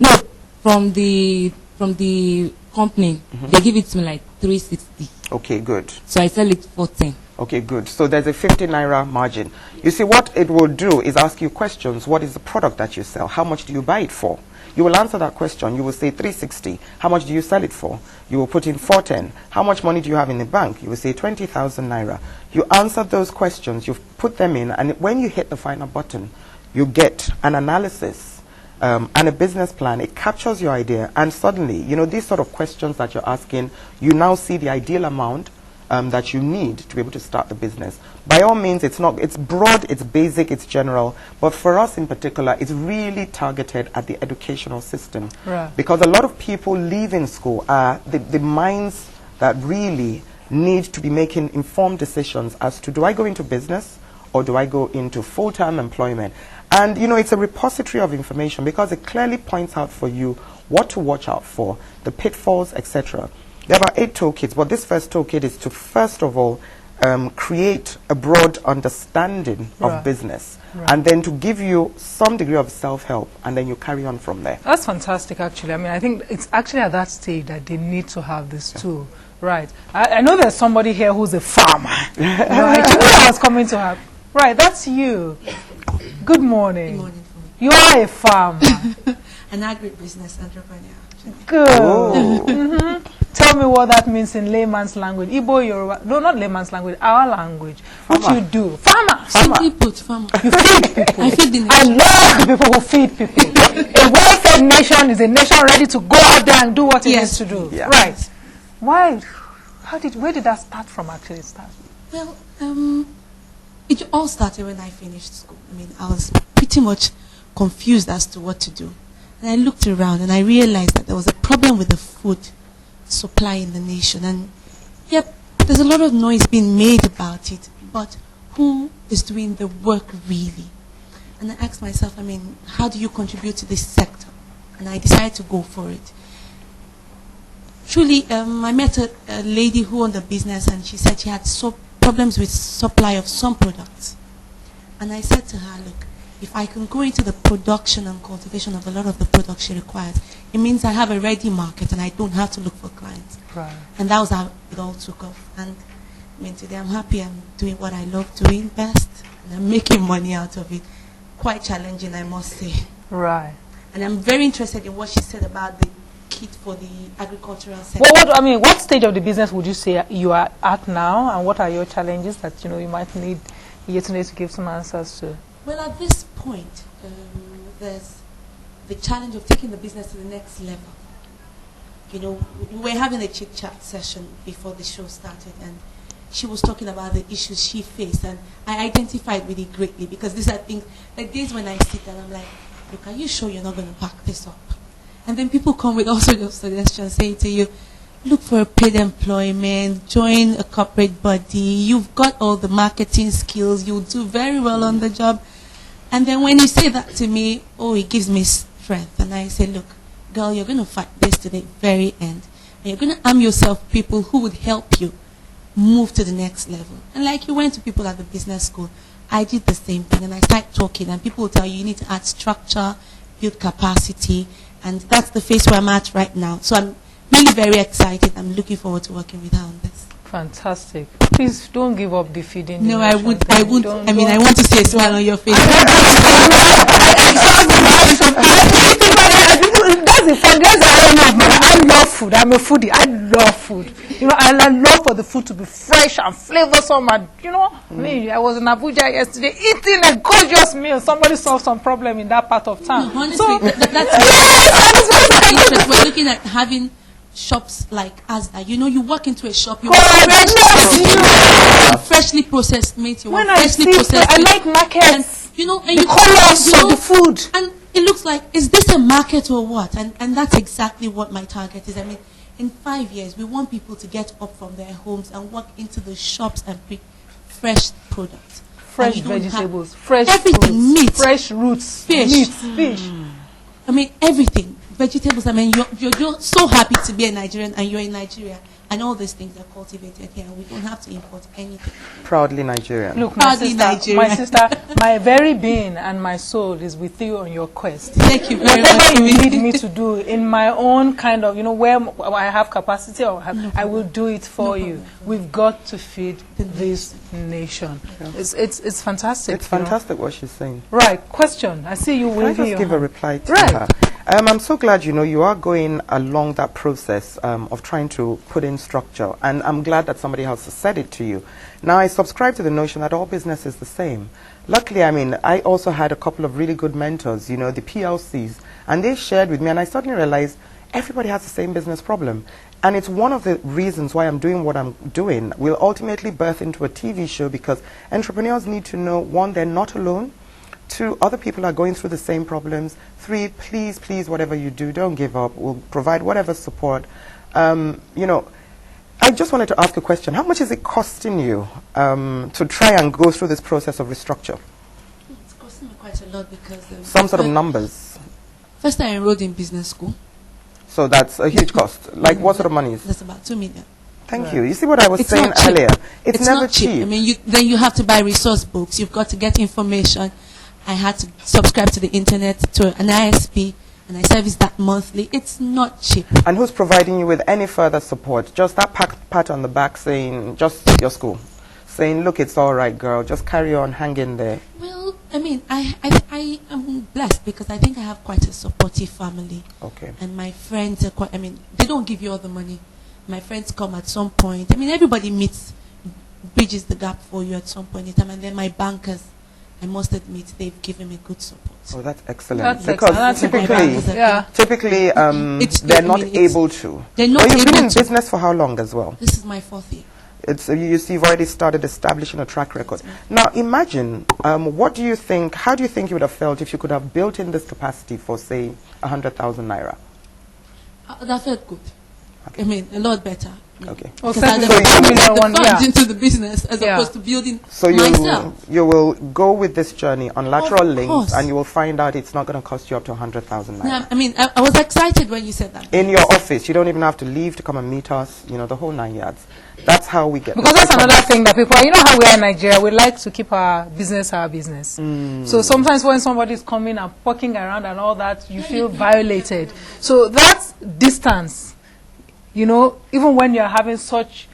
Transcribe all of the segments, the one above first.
No, from the company, they give it to me like 360. Okay, good. So I sell it for 10. Okay, good. So there's a 50 naira margin. You see, what it will do is ask you questions. What is the product that you sell? How much do you buy it for? You will answer that question. You will say 360. How much do you sell it for? You will put in 410. How much money do you have in the bank? You will say 20,000 naira. You answer those questions. You put them in, and when you hit the final button, you get an analysis and a business plan. It captures your idea, and suddenly, you know, these sort of questions that you're asking, you now see the ideal amount that you need to be able to start the business. By all means, it's broad, it's basic, it's general, but for us in particular, it's really targeted at the educational system. Right. Because a lot of people leaving school are the minds that really need to be making informed decisions as to, do I go into business or do I go into full-time employment? And, you know, it's a repository of information because it clearly points out for you what to watch out for, the pitfalls, etc. There are about 8 toolkits, but this first toolkit is to, first of all, create a broad understanding of business, and then to give you some degree of self-help, and then you carry on from there. That's fantastic, actually. I mean, I think it's actually at that stage that they need to have this tool. Right. I know there's somebody here who's a farmer. You know, I was coming to her. Right, that's you. Good morning. Good morning. You are a farmer. An agribusiness entrepreneur. Good. Tell me what that means in layman's language. Igbo, Yoruba. No, not layman's language. Our language. What you do? Farmer. Simply put, farmer. You feed people. I feed the nation. I love the people who feed people. A well-fed nation is a nation ready to go out there and do what it needs to do. Yeah. Right. Why? Where did that start from? Actually, Well, it all started when I finished school. I mean, I was pretty much confused as to what to do. And I looked around and I realized that there was a problem with the food supply in the nation. And yep, there's a lot of noise being made about it, but who is doing the work really? And I asked myself, I mean, how do you contribute to this sector? And I decided to go for it. Truly, I met a lady who owned a business, and she said she had problems with supply of some products. And I said to her, look, if I can go into the production and cultivation of a lot of the products she requires, it means I have a ready market and I don't have to look for clients. right. And that was how it all took off. And I mean, today I'm happy. I'm doing what I love doing best, and I'm making money out of it. Quite challenging, I must say. Right. And I'm very interested in what she said about the kit for the agricultural sector. Well, what stage of the business would you say you are at now, and what are your challenges that you might need Yetunde to give some answers to? Well, at this point, there's the challenge of taking the business to the next level. You know, we were having a chit-chat session before the show started, and she was talking about the issues she faced, and I identified with it greatly, because these are things, like days when I sit and I'm like, look, are you sure you're not going to pack this up? And then people come with all sorts of suggestions, saying to you, look for a paid employment, join a corporate body, you've got all the marketing skills, you'll do very well on the job. And then when you say that to me, oh, it gives me strength. And I say, look, girl, you're going to fight this to the very end. And you're going to arm yourself with people who would help you move to the next level. And like you went to people at the business school, I did the same thing. And I started talking, and people will tell you, you need to add structure, build capacity. And that's the phase where I'm at right now. So I'm really very excited. I'm looking forward to working with her on this. Fantastic. Please don't give up the feeding. No, I would. I want to see a smile on your face. That's the fun. I love food. I'm a foodie. I love food. You know, I love for the food to be fresh and flavorsome. And I was in Abuja yesterday eating a gorgeous meal. Somebody solved some problem in that part of town. No, honestly, that's we're looking at having shops like Asda. You know, you walk into a shop, you want freshly processed meat. You want freshly processed meat. I like markets. And, and the colors of the food. And it looks like, is this a market or what? And that's exactly what my target is. I mean, in 5 years, we want people to get up from their homes and walk into the shops and pick fresh products. Fresh vegetables, fresh everything, fruits, meat, fresh roots, fish. Fish. I mean, everything. vegetables. I mean, you're so happy to be a Nigerian, and you're in Nigeria, and all these things are cultivated here. We don't have to import anything. Proudly Nigerian. Look, Proudly Nigerian. my sister, my very being and my soul is with you on your quest. Thank you very Whatever you much. need me to do in my own kind of, where I have capacity, or I will do it for you. We've got to feed this nation. It's fantastic. It's fantastic what she's saying. Right, question. I see you Can I waving just your give a hand. reply to Right. her? I'm so glad, you are going along that process of trying to put in structure. And I'm glad that somebody else has said it to you. Now, I subscribe to the notion that all business is the same. Luckily, I mean, I also had a couple of really good mentors, the PLCs. And they shared with me, and I suddenly realized everybody has the same business problem. And it's one of the reasons why I'm doing what I'm doing. We'll ultimately birth into a TV show because entrepreneurs need to know, one, they're not alone. 2, other people are going through the same problems. 3, please, whatever you do, don't give up. We'll provide whatever support. I just wanted to ask a question. How much is it costing you to try and go through this process of restructure? It's costing me quite a lot because... Some sort of numbers. First, I enrolled in business school. So that's a huge cost. Like what sort of money is? That's about 2 million. Thank you. You see what I was It's saying not cheap. earlier? It's never not cheap. cheap. I mean, then you have to buy resource books. You've got to get information. I had to subscribe to the internet, to an ISP, and I service that monthly. It's not cheap. And who's providing you with any further support? Just that pat on the back saying, just your school, saying, look, it's all right, girl. Just carry on, hang in there. Well, I mean, I am blessed because I think I have quite a supportive family. Okay. And my friends are quite, I mean, they don't give you all the money. My friends come at some point. I mean, everybody bridges the gap for you at some point in time. And then my bankers, I must admit, they've given me good support. Oh, that's excellent. That's because excellent. typically, Yeah. typically they're not able to. They're not But you've been able in to. business for how long as well? This is my 4th year. You see, you've already started establishing a track record. Now, imagine, how do you think you would have felt if you could have built in this capacity for, say, 100,000 naira? That felt good. Okay. I mean, a lot better. Okay. Well, Because I thank had you. the $2 million one, funds yeah. into the business as Yeah. opposed to building So myself. you will go with this journey on lateral Of links, course. and you will find out it's not going to cost you up to 100,000 naira. Yeah, I mean, I was excited when you said that. In your office, you don't even have to leave to come and meet us. The whole 9 yards. That's how we get. Because that's another thing that people, how we are in Nigeria, we like to keep our business. So sometimes when somebody is coming and poking around and all that, you feel violated. So that distance, even when you're having such,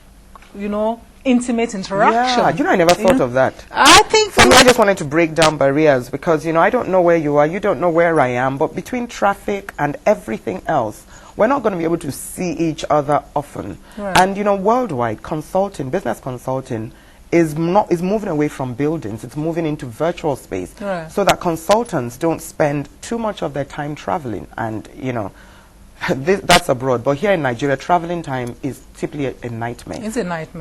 intimate interaction. Yeah, I never thought of that. I think For me, I just wanted to break down barriers because, I don't know where you are, you don't know where I am, but between traffic and everything else, we're not going to be able to see each other often. Right. And, worldwide, business consulting is moving away from buildings. It's moving into virtual space. Right. So that consultants don't spend too much of their time traveling. And, that's abroad. But here in Nigeria, traveling time is typically a nightmare. it's a nightmare.